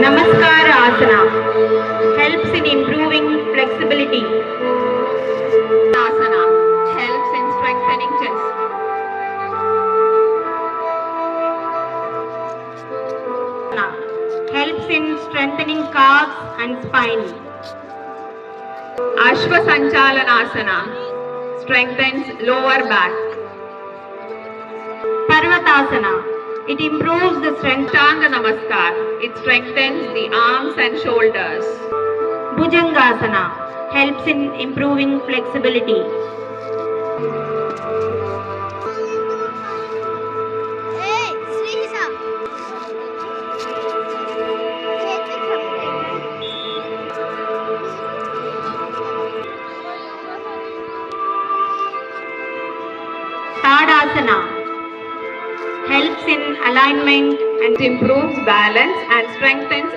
Namaskara Asana helps in improving flexibility. Asana helps in strengthening chest. Helps in strengthening calves and spine. Ashwasanchalanasana strengthens lower back. Parvatasana, it improves the strength. Ashtanga Namaskar, it strengthens the arms and shoulders. Bhujangasana helps in improving flexibility. Tadasana helps in alignment And improves balance and strengthens